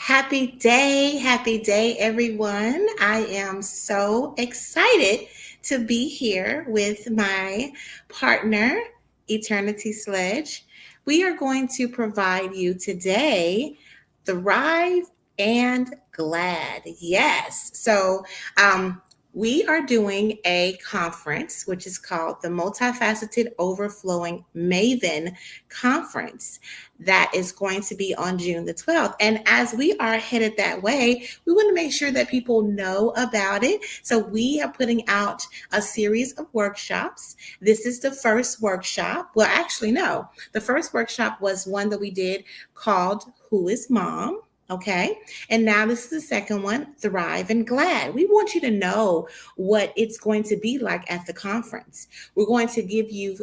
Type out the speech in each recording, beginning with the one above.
Happy day, everyone. I am so excited to be here with my partner, Eternity Sledge. We are going to provide you today Thrive and Glad. Yes. Um, we are doing a conference, which is called the Multifaceted Overflowing Maven Conference that is going to be on June the 12th. And as we are headed that way, we want to make sure that people know about it. So we are putting out a series of workshops. This is the first workshop. Well, actually, no. The first workshop was one that we did called Who is Mom? Okay. And now this is the second one, Thrive and Glad. We want you to know what it's going to be like at the conference. We're going to give you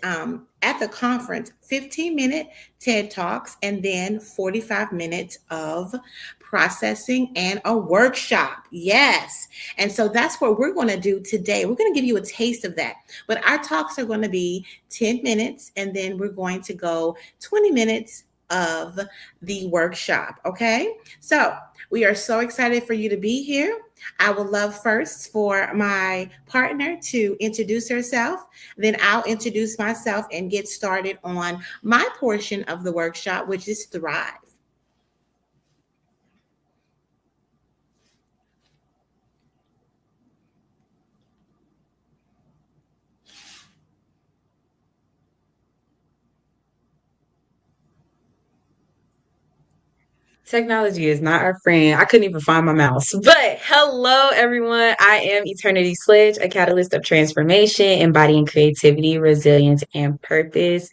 at the conference 15-minute TED Talks and then 45 minutes of processing and a workshop. Yes. And so that's what we're going to do today. We're going to give you a taste of that. But our talks are going to be 10 minutes and then we're going to go 20 minutes of the workshop. Okay. So we are so excited for you to be here. I would love first for my partner to introduce herself. Then I'll introduce myself and get started on my portion of the workshop, which is Thrive. Technology is not our friend. I couldn't even find my mouse. But hello, everyone. I am Eternity Sledge, a catalyst of transformation, embodying creativity, resilience, and purpose.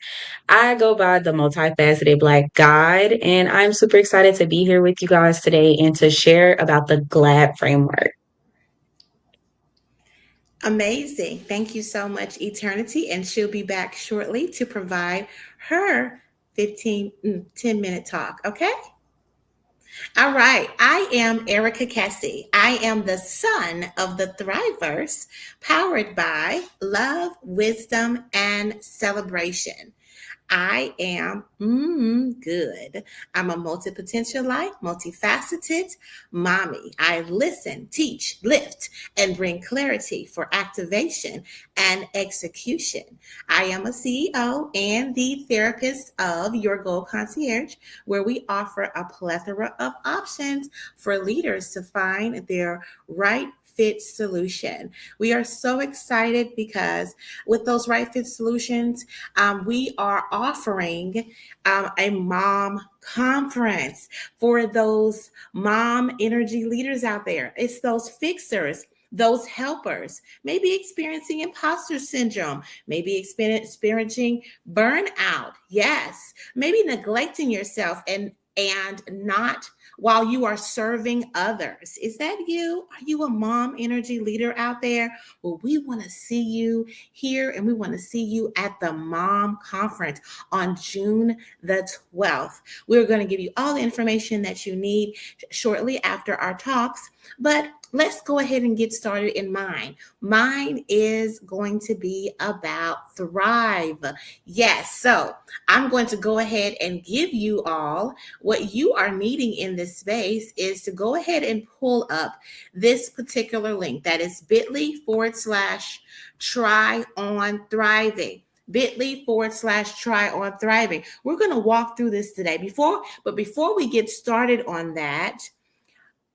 I go by the multifaceted Black Guide, and I'm super excited to be here with you guys today and to share about the GLAD framework. Amazing. Thank you so much, Eternity. And she'll be back shortly to provide her 10-minute talk. Okay. All right. I am Erica Kessie. I am the son of the Thriverse, powered by love, wisdom, and celebration. I am good. I'm a multi-potentialite, multifaceted mommy. I listen, teach, lift, and bring clarity for activation and execution. I am a CEO and the therapist of Your Goal Concierge, where we offer a plethora of options for leaders to find their right fit solution. We are so excited because with those right fit solutions, we are offering a mom conference for those mom energy leaders out there. It's those fixers, those helpers, maybe experiencing imposter syndrome, maybe experiencing burnout. Yes, maybe neglecting yourself and not while you are serving others. Is that you? Are you a mom energy leader out there? Well, we want to see you here and we want to see you at the Mom Conference on June the 12th. We're going to give you all the information that you need shortly after our talks, but let's go ahead and get started in mine. Mine is going to be about Thrive. Yes, so I'm going to go ahead and give you all what you are needing in this space is to go ahead and pull up this particular link that is bit.ly/try on thriving bit.ly/try on thriving. We're going to walk through this today. Before we get started on that,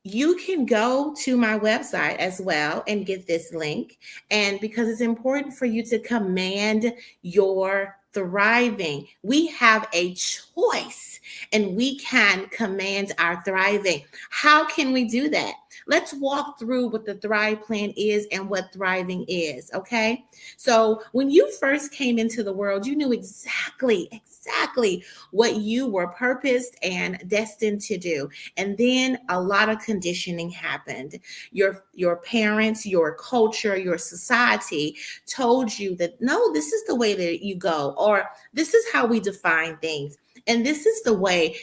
you can go to my website as well and get this link. And because it's important for you to command your thriving, we have a choice and we can command our thriving. How can we do that? Let's walk through what the Thrive Plan is and what thriving is, okay? So when you first came into the world, you knew exactly what you were purposed and destined to do. And then a lot of conditioning happened. Your parents, your culture, your society told you that no, this is the way that you go, or this is how we define things. And this is the way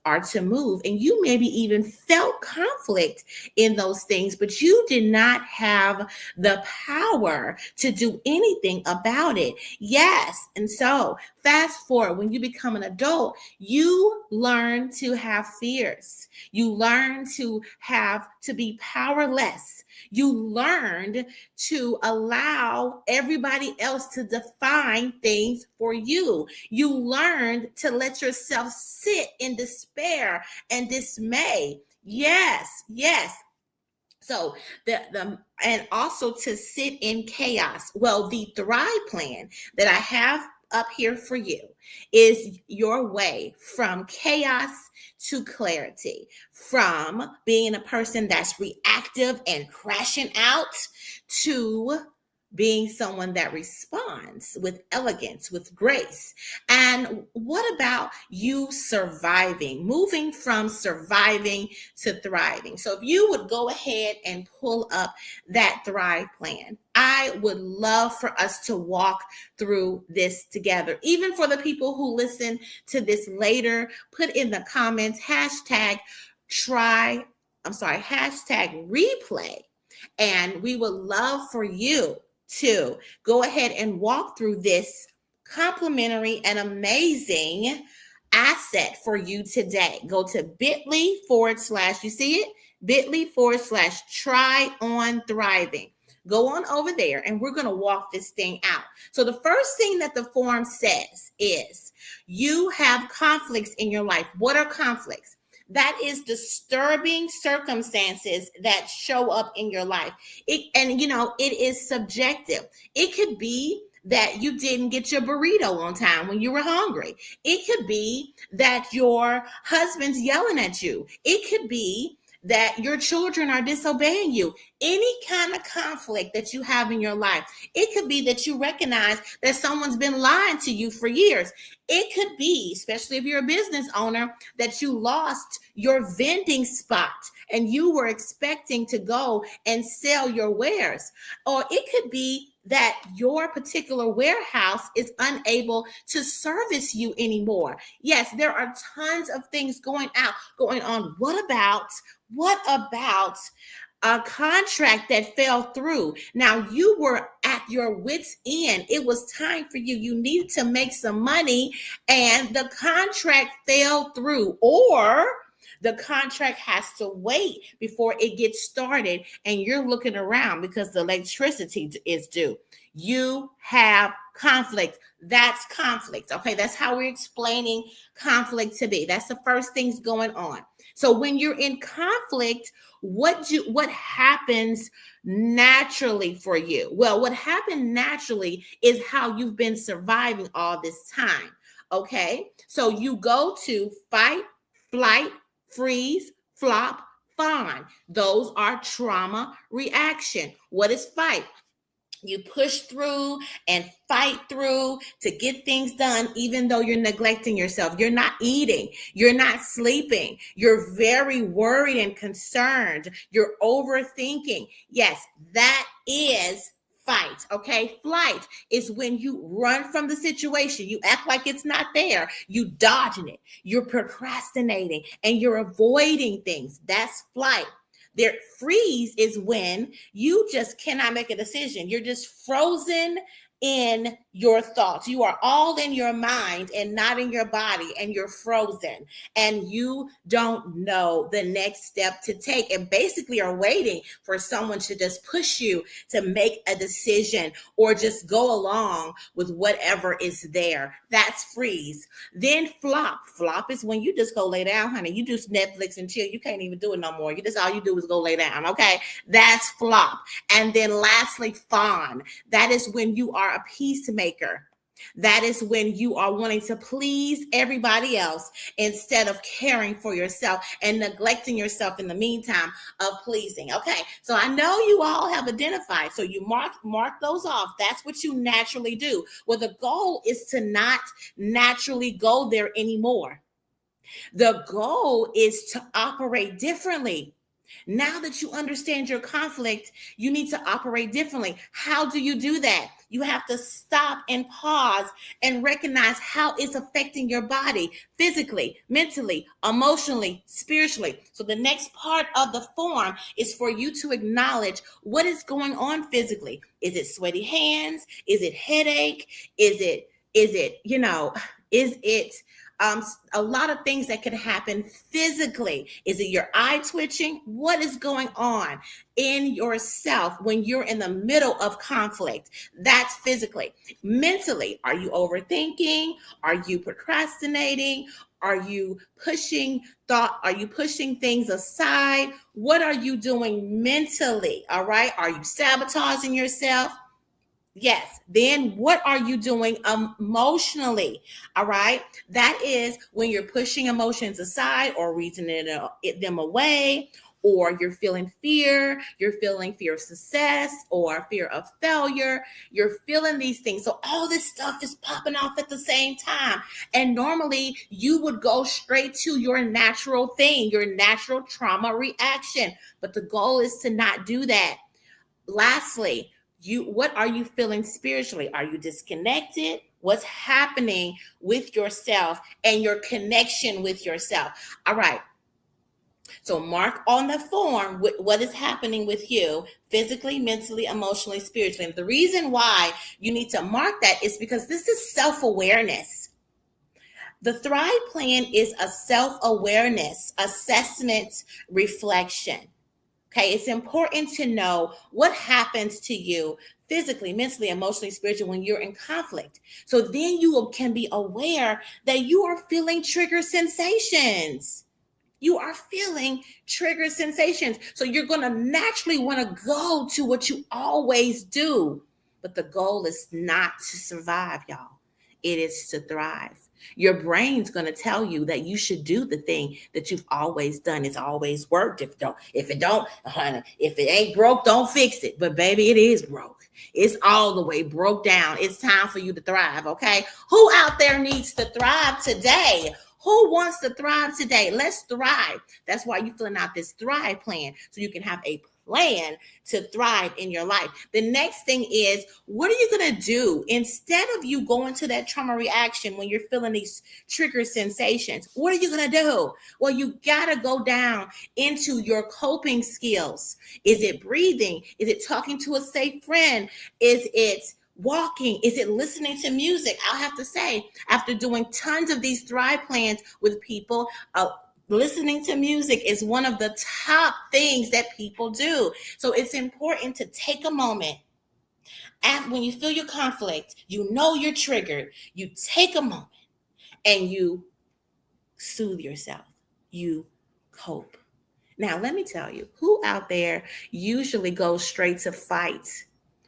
are to move. And you maybe even felt conflict in those things, but you did not have the power to do anything about it. Yes. And so, fast forward, when you become an adult, you learn to have fears. You learn to be powerless. You learned to allow everybody else to define things for you. You learned to let yourself sit in despair and dismay. Yes, yes. So the and also to sit in chaos. Well, the Thrive plan that I have up here for you is your way from chaos to clarity, from being a person that's reactive and crashing out to being someone that responds with elegance, with grace. And what about you surviving, moving from surviving to thriving? So if you would go ahead and pull up that Thrive plan, I would love for us to walk through this together. Even for the people who listen to this later, put in the comments try, hashtag replay. And we would love for you to go ahead and walk through this complimentary and amazing asset for you today. Go to bit.ly/, you see it? bit.ly/ try on thriving. Go on over there and we're going to walk this thing out. So, the first thing that the form says is you have conflicts in your life. What are conflicts? That is disturbing circumstances that show up in your life. It is subjective. It could be that you didn't get your burrito on time when you were hungry. It could be that your husband's yelling at you. It could be that your children are disobeying you. Any kind of conflict that you have in your life. It could be that you recognize that someone's been lying to you for years. It could be, especially if you're a business owner, that you lost your vending spot and you were expecting to go and sell your wares. Or it could be that your particular warehouse is unable to service you anymore. Yes, there are tons of things going on. What about a contract that fell through? Now you were at your wits' end. It was time for you. You needed to make some money and the contract fell through, or the contract has to wait before it gets started and you're looking around because the electricity is due. You have conflict. That's conflict. Okay, that's how we're explaining conflict to be. That's the first things going on. So when you're in conflict, what happens naturally for you? Well, what happened naturally is how you've been surviving all this time. Okay, so you go to fight, flight, freeze, flop, fawn. Those are trauma reaction. What is fight? You push through and fight through to get things done, even though you're neglecting yourself. You're not eating. You're not sleeping. You're very worried and concerned. You're overthinking. Yes, that is fight. Okay. Flight is when you run from the situation. You act like it's not there. You dodging it. You're procrastinating and you're avoiding things. That's flight. Their freeze is when you just cannot make a decision. You're just frozen in your thoughts. You are all in your mind and not in your body, and you're frozen and you don't know the next step to take, and basically are waiting for someone to just push you to make a decision or just go along with whatever is there. That's freeze. Then flop. Flop is when you just go lay down, honey. You just Netflix and chill. You can't even do it no more. You just all you do is go lay down. Okay. That's flop. And then lastly, fawn. That is when you are a peacemaker. That is when you are wanting to please everybody else instead of caring for yourself and neglecting yourself in the meantime of pleasing. Okay, so I know you all have identified. So you mark those off. That's what you naturally do. Well, the goal is to not naturally go there anymore. The goal is to operate differently. Now that you understand your conflict, you need to operate differently. How do you do that? You have to stop and pause and recognize how it's affecting your body physically, mentally, emotionally, spiritually. So, the next part of the form is for you to acknowledge what is going on physically. Is it sweaty hands? Is it headache? Is it a lot of things that could happen physically. Is it your eye twitching? What is going on in yourself when you're in the middle of conflict? That's physically. Mentally, are you overthinking? Are you procrastinating? Are you pushing thought? Are you pushing things aside? What are you doing mentally? All right. Are you sabotaging yourself? Yes. Then what are you doing emotionally? All right. That is when you're pushing emotions aside or reasoning them away, or you're feeling fear. You're feeling fear of success or fear of failure. You're feeling these things. So all this stuff is popping off at the same time. And normally you would go straight to your natural thing, your natural trauma reaction. But the goal is to not do that. Lastly, what are you feeling spiritually? Are you disconnected? What's happening with yourself and your connection with yourself? All right. So mark on the form what is happening with you physically, mentally, emotionally, spiritually. And the reason why you need to mark that is because this is self-awareness. The Thrive Plan is a self-awareness, assessment, reflection. Okay, it's important to know what happens to you physically, mentally, emotionally, spiritually when you're in conflict. So then you can be aware that you are feeling trigger sensations. You are feeling trigger sensations. So you're going to naturally want to go to what you always do. But the goal is not to survive, y'all. It is to thrive. Your brain's going to tell you that you should do the thing that you've always done. It's always worked. If it don't, honey, if it ain't broke, don't fix it. But baby, it is broke. It's all the way broke down. It's time for you to thrive, okay? Who out there needs to thrive today? Who wants to thrive today? Let's thrive. That's why you're filling out this Thrive Plan so you can have a plan to thrive in your life. The next thing is, what are you going to do instead of you going to that trauma reaction when you're feeling these trigger sensations? What are you going to do? Well, you got to go down into your coping skills. Is it breathing? Is it talking to a safe friend? Is it walking? Is it listening to music? I'll have to say, after doing tons of these Thrive Plans with people, listening to music is one of the top things that people do. So it's important to take a moment. After, when you feel your conflict, you know you're triggered, you take a moment and you soothe yourself. You cope. Now, let me tell you, who out there usually goes straight to fight?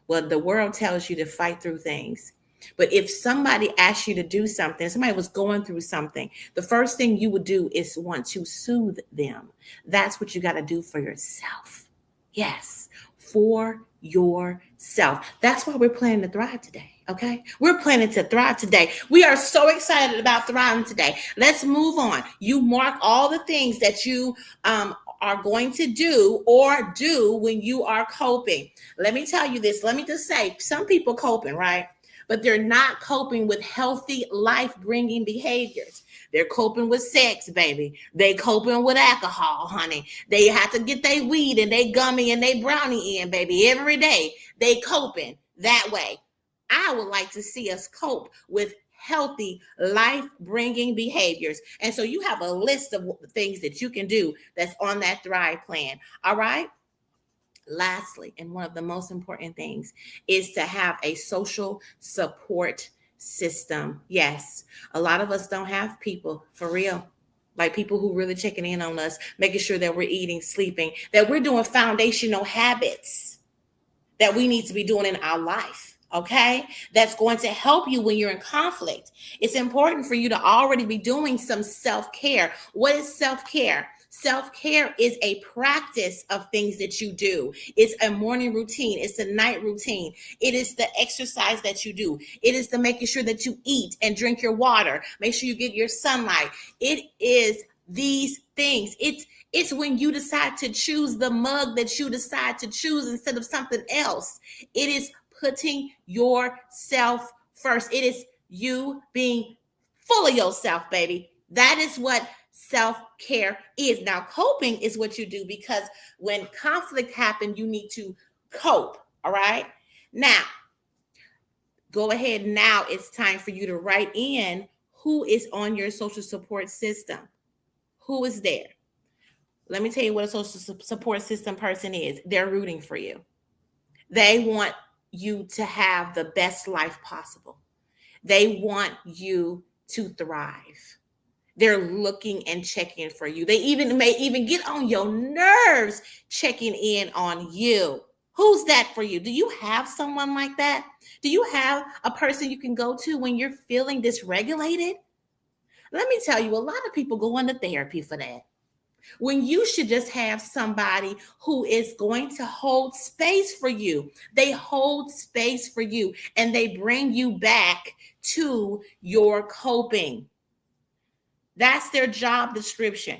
Well, the world tells you to fight through things. But if somebody asked you to do something, somebody was going through something, the first thing you would do is want to soothe them. That's what you got to do for yourself. Yes, for yourself. That's why we're planning to thrive today. Okay, we're planning to thrive today. We are so excited about thriving today. Let's move on. You mark all the things that you are going to do or do when you are coping. Let me tell you this. Let me just say, some people coping, right? But they're not coping with healthy life bringing behaviors. They're coping with sex, baby. They coping with alcohol, honey. They have to get their weed and they gummy and they brownie in, baby, every day. They coping that way. I would like to see us cope with healthy life bringing behaviors. And so you have a list of things that you can do that's on that Thrive Plan. All right. Lastly, and one of the most important things is to have a social support system. Yes, a lot of us don't have people for real. Like people who really checking in on us, making sure that we're eating, sleeping, that we're doing foundational habits that we need to be doing in our life. Okay, that's going to help you when you're in conflict. It's important for you to already be doing some self-care. What is self-care? Self-care is a practice of things that you do. It's a morning routine. It's a night routine. It is the exercise that you do. It is the making sure that you eat and drink your water. Make sure you get your sunlight. It is these things. It's when you decide to choose the mug that you decide to choose instead of something else. It is putting yourself first. It is you being full of yourself, baby. That is what self-care is. Now, coping is what you do because when conflict happens, you need to cope. All right. Now, go ahead. Now it's time for you to write in who is on your social support system. Who is there? Let me tell you what a social support system person is. They're rooting for you. They want you to have the best life possible. They want you to thrive. They're looking and checking for you. They even may even get on your nerves checking in on you. Who's that for you? Do you have someone like that? Do you have a person you can go to when you're feeling dysregulated? Let me tell you, a lot of people go into therapy for that when you should just have somebody who is going to hold space for you. They hold space for you and they bring you back to your coping. That's their job description.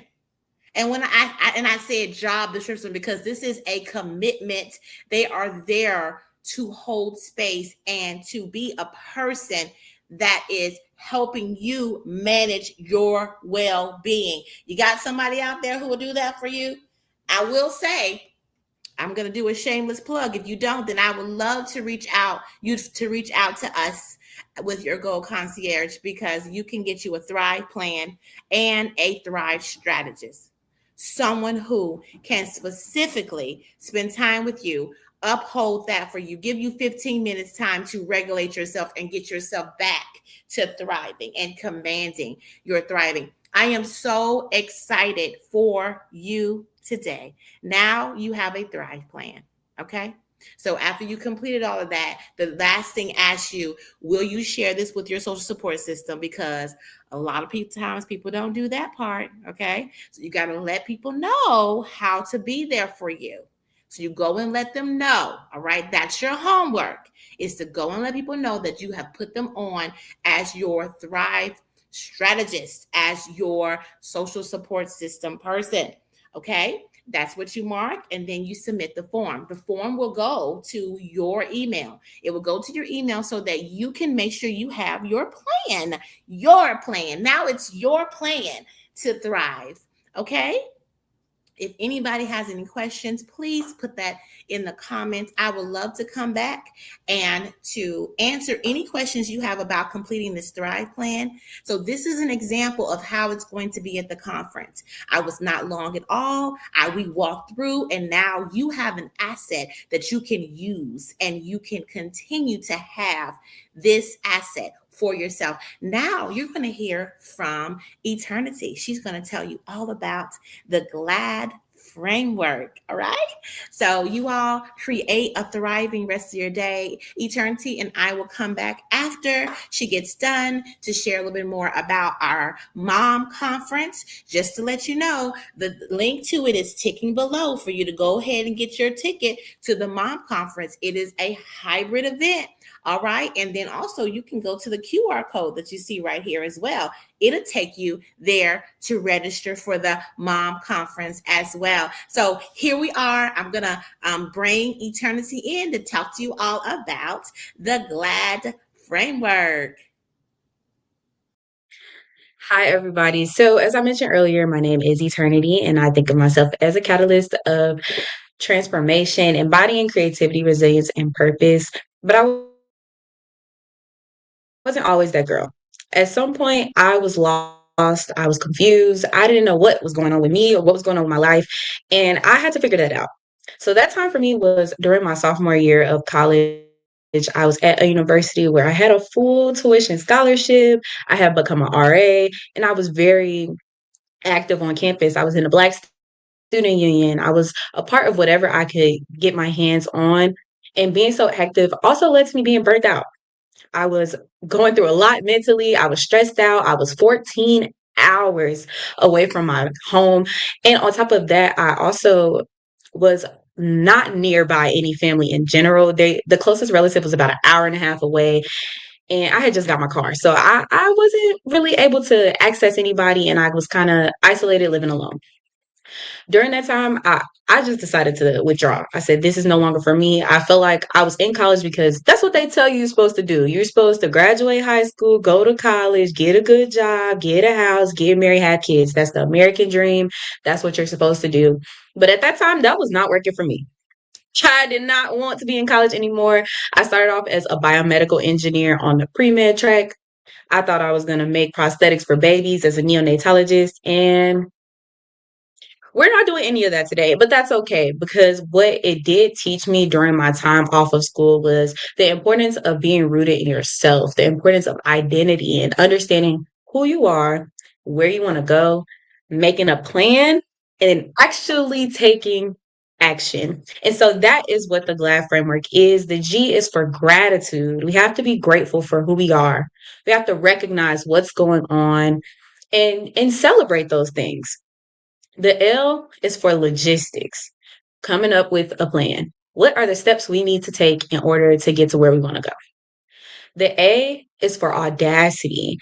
And when I said job description because this is a commitment, they are there to hold space and to be a person that is helping you manage your well-being. You got somebody out there who will do that for you? I will say, I'm going to do a shameless plug. If you don't, then I would love to reach out to us with your goal concierge because you can get you a Thrive plan and a Thrive strategist. Someone who can specifically spend time with you, uphold that for you, give you 15 minutes time to regulate yourself and get yourself back to thriving and commanding your thriving. I am so excited for you today. Now you have a Thrive plan. Okay. So after you completed all of that, the last thing asks you, will you share this with your social support system? Because a lot of times people don't do that part. Okay. So you got to let people know how to be there for you. So you go and let them know. All right. That's your homework, is to go and let people know that you have put them on as your Thrive strategist, as your social support system person. Okay. That's what you mark, and then you submit the form. The form will go to your email. It will go to your email so that you can make sure you have your plan. Your plan. Now it's your plan to thrive. Okay. If anybody has any questions, please put that in the comments. I would love to come back and to answer any questions you have about completing this Thrive plan. So this is an example of how it's going to be at the conference. I was not long at all. We walked through, and now you have an asset that you can use, and you can continue to have this asset for yourself. Now you're going to hear from Eternity. She's going to tell you all about the GLAD framework. All right. So you all create a thriving rest of your day. Eternity and I will come back after she gets done to share a little bit more about our M.O.M conference. Just to let you know, the link to it is ticking below for you to go ahead and get your ticket to the M.O.M conference. It is a hybrid event. All right. And then also you can go to the QR code that you see right here as well. It'll take you there to register for the M.O.M conference as well. So here we are. I'm going to bring Eternity in to talk to you all about the GLAD framework. Hi, everybody. So, as I mentioned earlier, my name is Eternity, and I think of myself as a catalyst of transformation, embodying creativity, resilience, and purpose. But I wasn't always that girl. At some point, I was lost. I was confused. I didn't know what was going on with me or what was going on with my life. And I had to figure that out. So that time for me was during my sophomore year of college. I was at a university where I had a full tuition scholarship. I had become an RA, and I was very active on campus. I was in the Black Student Union. I was a part of whatever I could get my hands on. And being so active also led to me being burnt out. I was going through a lot mentally. I was stressed out. I was 14 hours away from my home. And on top of that, I also was not nearby any family in general. The closest relative was about an hour and a half away. and I had just got my car. So I wasn't really able to access anybody, and I was kind of isolated living alone. During that time, I just decided to withdraw. I said, this is no longer for me. I felt like I was in college because that's what they tell you you're supposed to do. You're supposed to graduate high school, go to college, get a good job, get a house, get married, have kids. That's the American dream. That's what you're supposed to do. But at that time, that was not working for me. I did not want to be in college anymore. I started off as a biomedical engineer on the pre med track. I thought I was going to make prosthetics for babies as a neonatologist, and we're not doing any of that today, but that's okay because what it did teach me during my time off of school was the importance of being rooted in yourself, the importance of identity and understanding who you are, where you want to go, making a plan, and actually taking action. And so that is what the GLAD framework is. The G is for gratitude. We have to be grateful for who we are. We have to recognize what's going on and celebrate those things. The L is for logistics, coming up with a plan. What are the steps we need to take in order to get to where we want to go? The A is for audacity.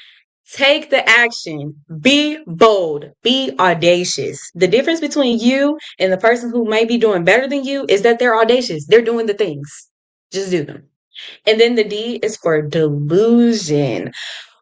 Take the action. Be bold. Be audacious. The difference between you and the person who may be doing better than you is that they're audacious. They're doing the things. Just do them. And then the D is for delusion,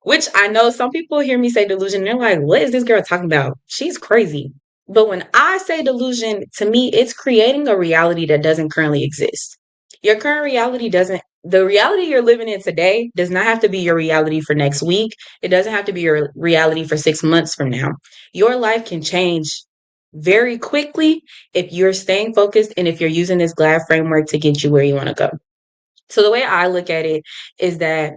which I know some people hear me say delusion and they're like, what is this girl talking about? She's crazy. But when I say delusion, to me, it's creating a reality that doesn't currently exist. Your current reality doesn't, the reality you're living in today does not have to be your reality for next week. It doesn't have to be your reality for 6 months from now. Your life can change very quickly if you're staying focused and if you're using this GLAD framework to get you where you want to go. So the way I look at it is that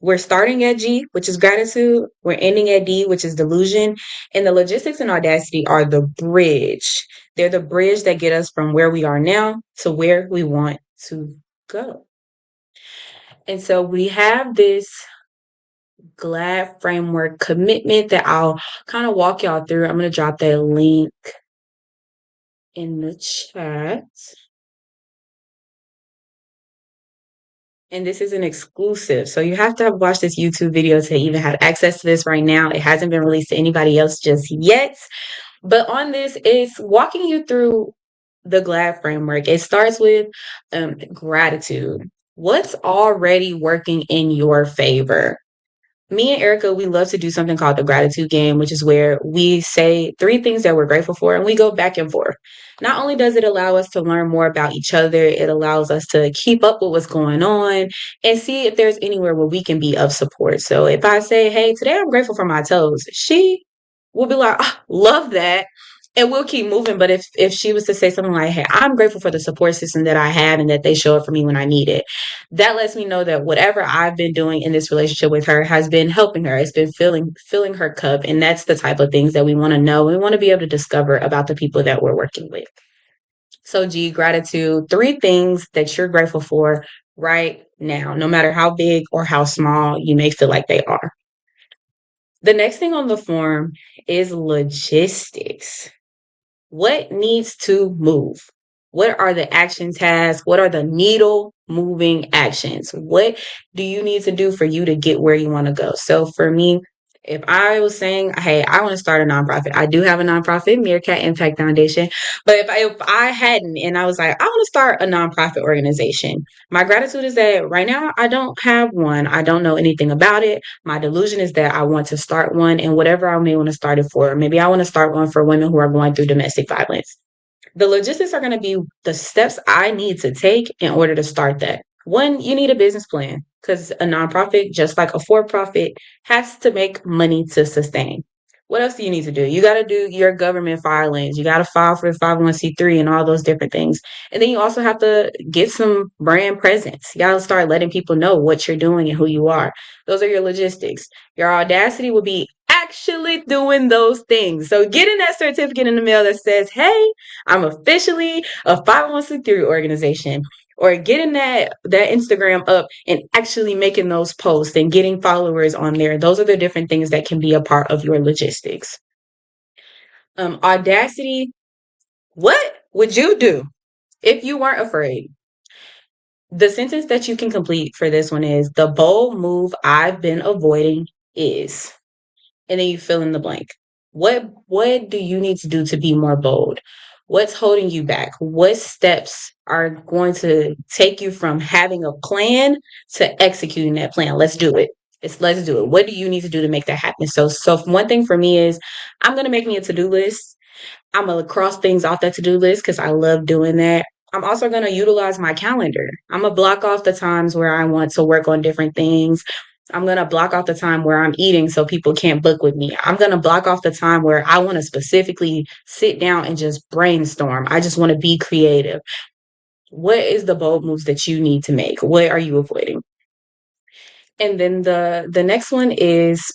we're starting at G, which is gratitude. We're ending at D, which is delusion. And the logistics and audacity are the bridge. They're the bridge that get us from where we are now to where we want to go. And so we have this GLAD framework commitment that I'll kind of walk y'all through. I'm going to drop that link in the chat. And this is an exclusive. So you have to have watched this YouTube video to even have access to this right now. It hasn't been released to anybody else just yet. But on this, it's walking you through the GLAD framework. It starts with gratitude. What's already working in your favor? Me and Erica, we love to do something called the gratitude game, which is where we say 3 things that we're grateful for and we go back and forth. Not only does it allow us to learn more about each other, it allows us to keep up with what's going on and see if there's anywhere where we can be of support. So if I say, hey, today I'm grateful for my toes, she will be like, oh, love that. And we'll keep moving. But if she was to say something like, hey, I'm grateful for the support system that I have and that they show up for me when I need it, that lets me know that whatever I've been doing in this relationship with her has been helping her. It's been filling her cup. And that's the type of things that we want to know. We want to be able to discover about the people that we're working with. So G, gratitude, 3 things that you're grateful for right now, no matter how big or how small you may feel like they are. The next thing on the form is logistics. What needs to move? What are the action tasks? What are the needle moving actions? What do you need to do for you to get where you want to go? So for me, if I was saying, hey, I want to start a nonprofit, I do have a nonprofit, Meerkat Impact Foundation. But if I hadn't and I was like, I want to start a nonprofit organization, my gratitude is that right now I don't have one. I don't know anything about it. My delusion is that I want to start one, and whatever I may want to start it for. Maybe I want to start one for women who are going through domestic violence. The logistics are going to be the steps I need to take in order to start that. One, you need a business plan because a nonprofit, just like a for-profit, has to make money to sustain. What else do you need to do? You got to do your government filings. You got to file for the 501c3 and all those different things. And then you also have to get some brand presence. You got to start letting people know what you're doing and who you are. Those are your logistics. Your audacity will be actually doing those things. So getting that certificate in the mail that says, hey, I'm officially a 501c3 organization, or getting that Instagram up and actually making those posts and getting followers on there. Those are the different things that can be a part of your logistics. Audacity. What would you do if you weren't afraid? The sentence that you can complete for this one is the bold move I've been avoiding is, and then you fill in the blank. What do you need to do to be more bold? What's holding you back? What steps are going to take you from having a plan to executing that plan? Let's do it. Let's do it. What do you need to do to make that happen? So one thing for me is I'm gonna make me a to-do list. I'm gonna cross things off that to-do list because I love doing that. I'm also gonna utilize my calendar. I'm gonna block off the times where I want to work on different things. I'm gonna block off the time where I'm eating so people can't book with me. I'm gonna block off the time where I want to specifically sit down and just brainstorm. I just want to be creative. What is the bold moves that you need to make? What are you avoiding? And then the next one is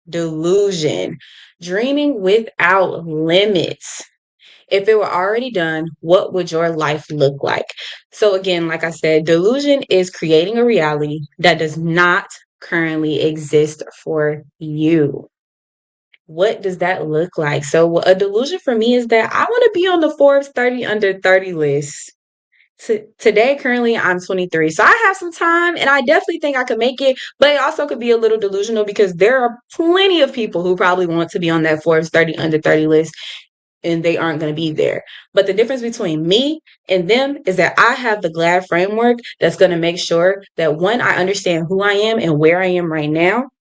delusion. Dreaming without limits. If it were already done, what would your life look like? So, again, like I said, delusion is creating a reality that does not currently exist for you. What does that look like? So, a delusion for me is that I want to be on the Forbes 30 under 30 list. Today, currently, I'm 23. So I have some time and I definitely think I could make it. But it also could be a little delusional because there are plenty of people who probably want to be on that Forbes 30 under 30 list and they aren't going to be there. But the difference between me and them is that I have the GLAD framework that's going to make sure that one, I understand who I am and where I am right now.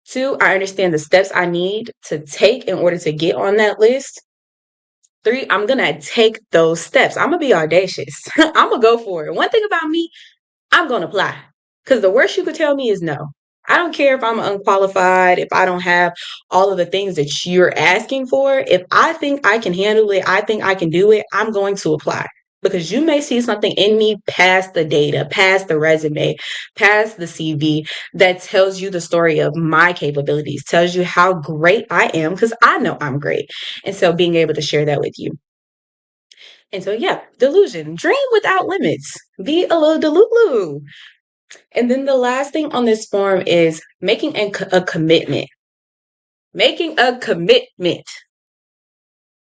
Two, I understand the steps I need to take in order to get on that list. Three, I'm going to take those steps. I'm going to be audacious. I'm going to go for it. One thing about me, I'm going to apply. Because the worst you could tell me is no. I don't care if I'm unqualified, if I don't have all of the things that you're asking for. If I think I can handle it, I think I can do it, I'm going to apply. Because you may see something in me past the data, past the resume, past the CV that tells you the story of my capabilities, tells you how great I am, because I know I'm great. And so being able to share that with you. And so, yeah, delusion, dream without limits, be a little delulu. And then the last thing on this form is making a commitment. Making a commitment.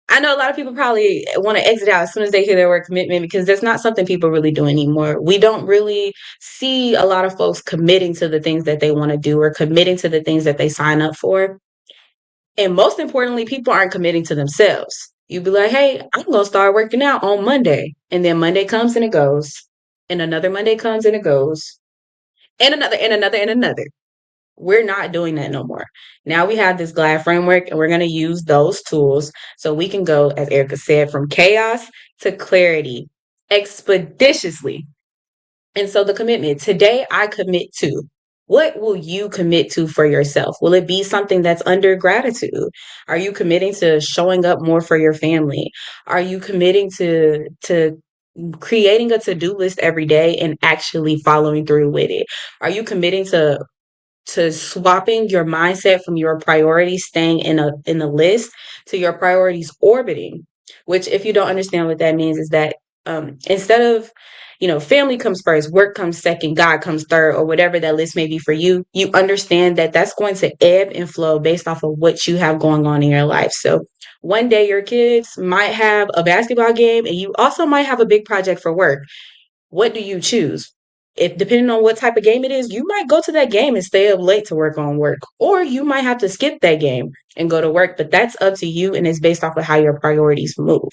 I know a lot of people probably want to exit out as soon as they hear the word commitment because that's not something people really do anymore. We don't really see a lot of folks committing to the things that they want to do or committing to the things that they sign up for. And most importantly, people aren't committing to themselves. You be like, hey, I'm going to start working out on Monday. And then Monday comes and it goes. And another Monday comes and it goes. And another, and another, and another. We're not doing that no more. Now we have this GLAD framework and we're going to use those tools so we can go, as Erica said, from chaos to clarity expeditiously. And so the commitment today, I commit to. What will you commit to for yourself? Will it be something that's under gratitude? Are you committing to showing up more for your family? Are you committing to creating a to-do list every day and actually following through with it? Are you committing to swapping your mindset from your priorities staying in a list to your priorities orbiting, which if you don't understand what that means is that instead of family comes first, work comes second, God comes third, or whatever that list may be for you, you understand that that's going to ebb and flow based off of what you have going on in your life. So one day your kids might have a basketball game and you also might have a big project for work. What do you choose? If depending on what type of game it is, you might go to that game and stay up late to work on work, or you might have to skip that game and go to work. But that's up to you, and it's based off of how your priorities move.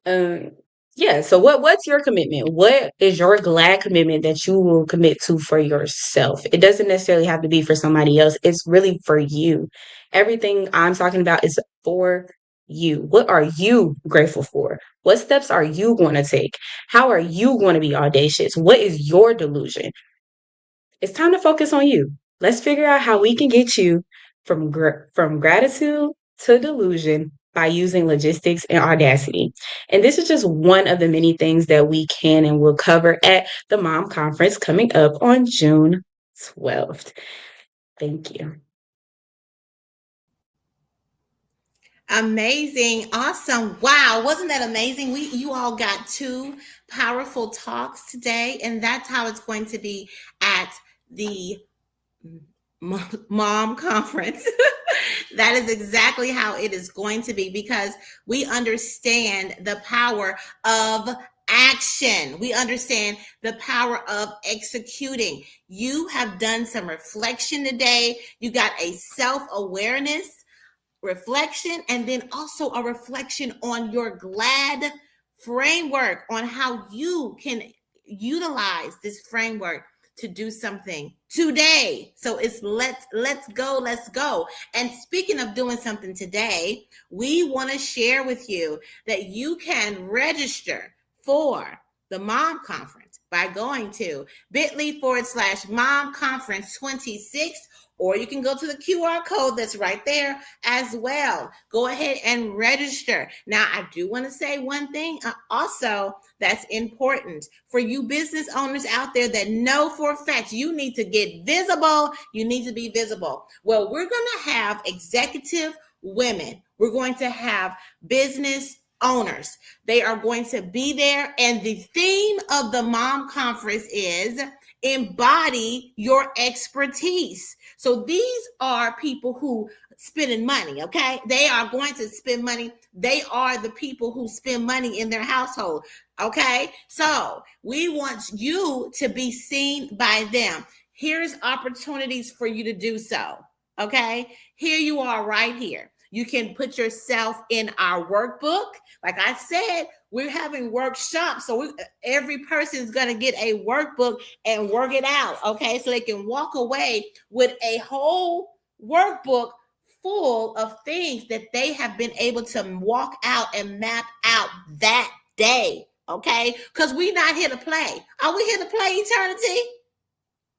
Um, yeah. So, what's your commitment? What is your GLAD commitment that you will commit to for yourself? It doesn't necessarily have to be for somebody else. It's really for you. Everything I'm talking about is for you. What are you grateful for? What steps are you going to take? How are you going to be audacious? What is your delusion? It's time to focus on you. Let's figure out how we can get you from gratitude to delusion by using logistics and audacity. And this is just one of the many things that we can and will cover at the M.O.M conference coming up on June 12th. Thank you. Amazing. Awesome. Wow. Wasn't that amazing? You all got two powerful talks today, and that's how it's going to be at the M.O.M conference. That is exactly how it is going to be because we understand the power of action. We understand the power of executing. You have done some reflection today. You got a self awareness reflection, and then also a reflection on your GLAD framework, on how you can utilize this framework to do something today. So it's let's go. And speaking of doing something today, we want to share with you that you can register for the Mom Conference by going to bit.ly/Mom Conference 26, or you can go to the QR code that's right there as well. Go ahead and register. Now, I do want to say one thing also that's important for you business owners out there that know for a fact you need to get visible. You need to be visible. Well, we're going to have executive women. We're going to have business owners. They are going to be there. And the theme of the Mom Conference is embody your expertise. So these are people who spending money, okay? They are going to spend money. They are the people who spend money in their household, okay? So we want you to be seen by them. Here's opportunities for you to do so, okay? Here you are right here. You can put yourself in our workbook. Like I said, we're having workshops. So every person is going to get a workbook and work it out. Okay. So they can walk away with a whole workbook full of things that they have been able to walk out and map out that day. Okay. Because we're not here to play. Are we here to play, eternity?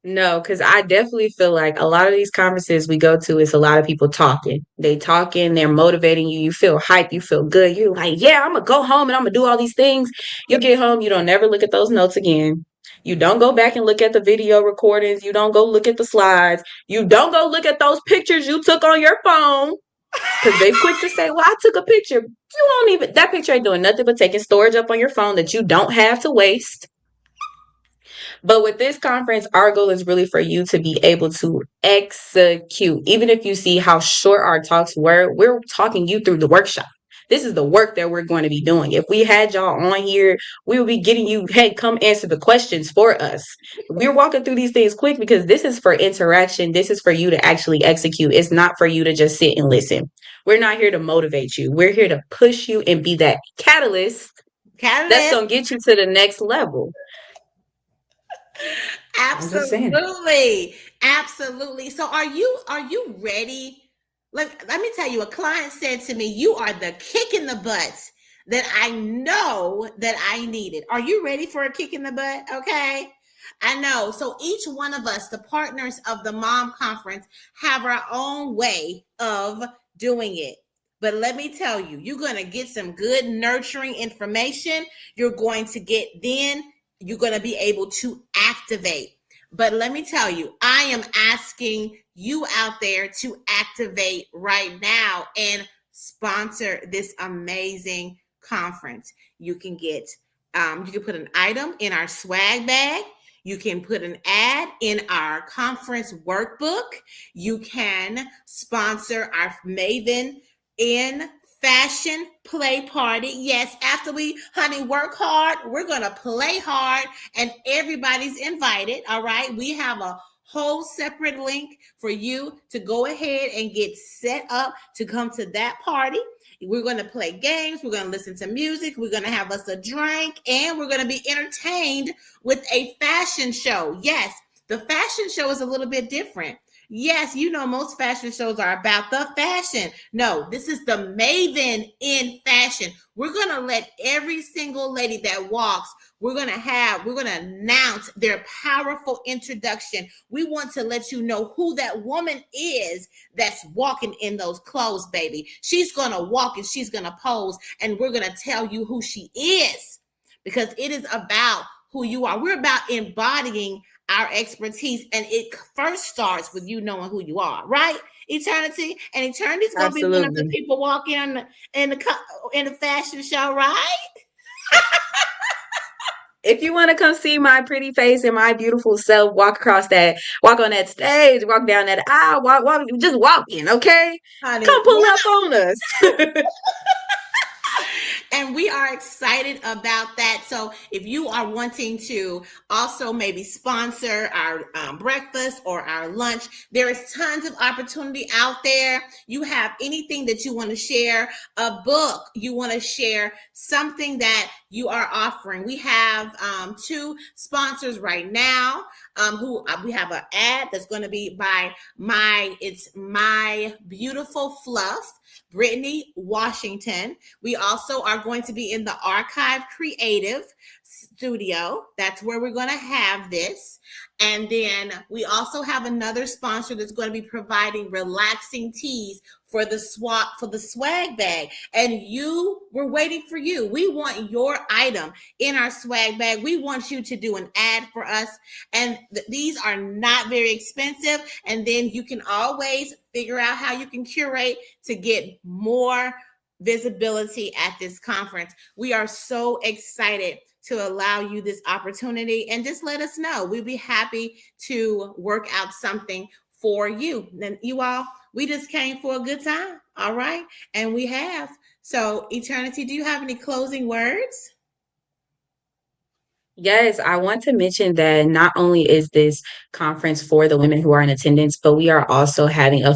No, because I definitely feel like a lot of these conferences we go to, it's a lot of people talking. They talking, they're motivating you. You feel hype, you feel good. You're like, yeah, I'm gonna go home and I'm gonna do all these things. You get home, you don't never look at those notes again. You don't go back and look at the video recordings. You don't go look at the slides. You don't go look at those pictures you took on your phone. Because they quick to say, well, I took a picture. You won't even, that picture ain't doing nothing but taking storage up on your phone that you don't have to waste. But with this conference, our goal is really for you to be able to execute. Even if you see how short our talks were, we're talking you through the workshop. This is the work that we're going to be doing. If we had y'all on here, we will be getting you, hey, come answer the questions for us. We're walking through these things quick because this is for interaction. This is for you to actually execute. It's not for you to just sit and listen. We're not here to motivate you. We're here to push you and be that catalyst that's going to get you to the next level. Absolutely. Absolutely. So are you ready? Let me tell you, a client said to me, you are the kick in the butt that I know that I needed. Are you ready for a kick in the butt? Okay. I know. So each one of us, the partners of the Mom Conference, have our own way of doing it. But let me tell you, you're going to get some good nurturing information. You're going to get then you're going to be able to activate. But let me tell you, I am asking you out there to activate right now and sponsor this amazing conference. You can you can put an item in our swag bag. You can put an ad in our conference workbook. You can sponsor our Maven in fashion play party. Yes, after we, honey, work hard, we're going to play hard, and everybody's invited. All right. We have a whole separate link for you to go ahead and get set up to come to that party. We're going to play games. We're going to listen to music. We're going to have us a drink, and we're going to be entertained with a fashion show. Yes, the fashion show is a little bit different. Yes, you know, most fashion shows are about the fashion. No, this is the Maven in fashion. We're going to let every single lady that walks, we're going to announce their powerful introduction. We want to let you know who that woman is that's walking in those clothes, baby. She's going to walk and she's going to pose, and we're going to tell you who she is, because it is about who you are. We're about embodying our expertise, and it first starts with you knowing who you are, right? Eternity, and Eternity is going to be one of the people walking in the fashion show, right? If you want to come see my pretty face and my beautiful self, walk on that stage, walk down that aisle, just walk in, okay? Honey, come pull up on us. And we are excited about that. So if you are wanting to also maybe sponsor our breakfast or our lunch, there is tons of opportunity out there. You have anything that you want to share, a book you want to share, something that you are offering. We have two sponsors right now. Who we have an ad that's going to be by it's My Beautiful Fluff, Brittany Washington. We also are going to be in the Archive Creative Studio. That's where we're going to have this. And then we also have another sponsor that's going to be providing relaxing teas for the swag bag. And we're waiting for you. We want your item in our swag bag. We want you to do an ad for us. And these are not very expensive. And then you can always figure out how you can curate to get more visibility at this conference. We are so excited to allow you this opportunity, and just let us know. We'd be happy to work out something for you. And you all, we just came for a good time. All right. And we have. So, Eternity, do you have any closing words? Yes, I want to mention that not only is this conference for the women who are in attendance, but we are also having a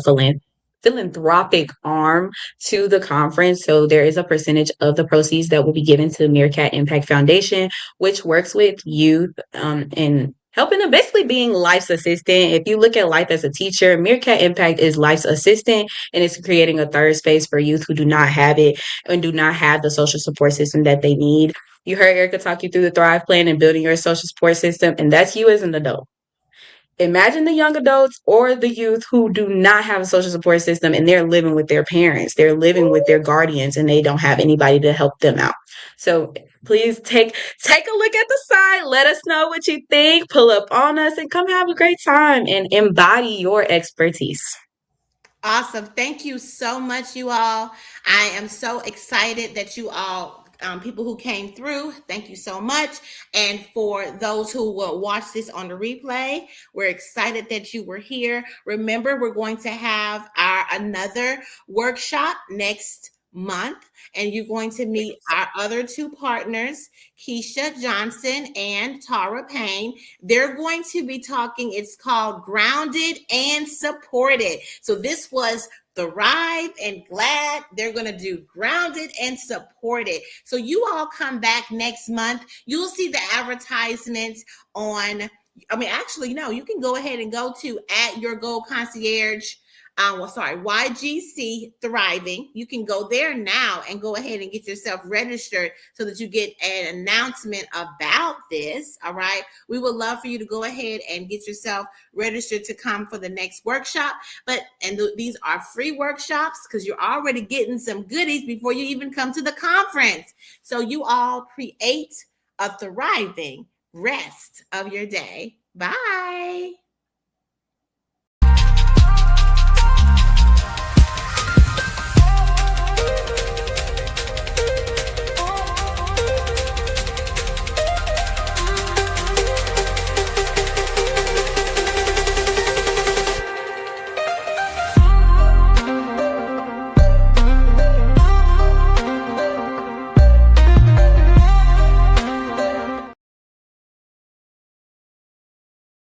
philanthropic arm to the conference. So there is a percentage of the proceeds that will be given to Meerkat Impact Foundation, which works with youth and helping them, basically being life's assistant. If you look at life as a teacher, Meerkat Impact is life's assistant, and it's creating a third space for youth who do not have it and do not have the social support system that they need. You heard Erica talk you through the Thrive Plan and building your social support system, and that's you as an adult. Imagine the young adults or the youth who do not have a social support system and they're living with their parents, they're living with their guardians, and they don't have anybody to help them out. So please take a look at the site, let us know what you think, pull up on us, and come have a great time and embody your expertise. Awesome. Thank you so much, you all. I am so excited that you all, people who came through, thank you so much. And for those who will watch this on the replay, we're excited that you were here. Remember, we're going to have our another workshop next month, and you're going to meet our other two partners, Keisha Johnson and Tara Payne. They're going to be talking, it's called Grounded and Supported. So this was Thrive and Glad. They're going to do Grounded and Supported. So you all come back next month. You'll see the advertisements on, I mean, actually, no, you can go ahead and go to at Your Goal Concierge, YGC Thriving. You can go there now and go ahead and get yourself registered so that you get an announcement about this. All right. We would love for you to go ahead and get yourself registered to come for the next workshop. These are free workshops because you're already getting some goodies before you even come to the conference. So you all create a thriving rest of your day. Bye.